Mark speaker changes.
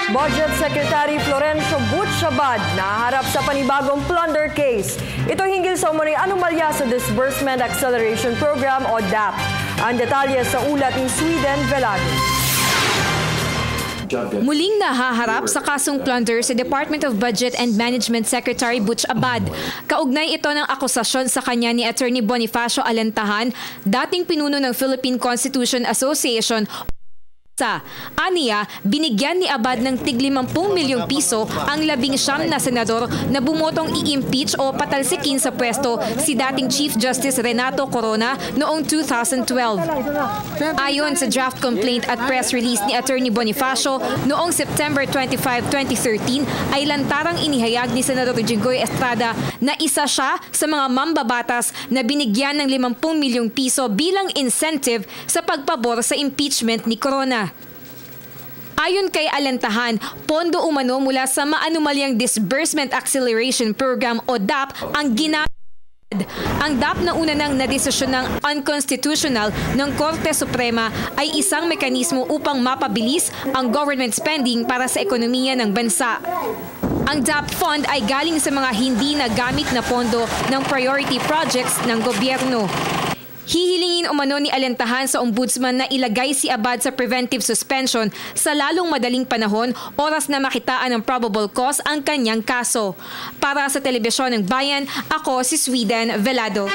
Speaker 1: Budget Secretary Florencio Butch-Abad naharap sa panibagong plunder case. Ito hinggil sa umunoy anomalya sa Disbursement Acceleration Program o DAP. Ang detalye sa ulat ni Sweden Velado.
Speaker 2: Muling nahaharap sa kasong plunder si Department of Budget and Management Secretary Butch-Abad. Kaugnay ito ng akusasyon sa kanya ni Attorney Bonifacio Alentajan, dating pinuno ng Philippine Constitution Association. Aniya, binigyan ni Abad ng tig 50 milyong piso ang 19 na senador na bumotong i-impeach o patalsikin sa pwesto si dating Chief Justice Renato Corona noong 2012. Ayon sa draft complaint at press release ni Attorney Bonifacio, noong September 25, 2013 ay lantarang inihayag ni Senador Jinggoy Estrada na isa siya sa mga mambabatas na binigyan ng 50 milyong piso bilang incentive sa pagpabor sa impeachment ni Corona. Ayon kay Alentajan, pondo umano mula sa maanumalyang Disbursement Acceleration Program o DAP ang ginamit. Ang DAP na una nang nadesisyon ng unconstitutional ng Korte Suprema ay isang mekanismo upang mapabilis ang government spending para sa ekonomiya ng bansa. Ang DAP fund ay galing sa mga hindi nagamit na pondo ng priority projects ng gobyerno. Hihilingin umano ni Alentajan sa ombudsman na ilagay si Abad sa preventive suspension sa lalong madaling panahon oras na makitaan ng probable cause ang kanyang kaso. Para sa Telebisyon ng Bayan, ako si Sweden Velado.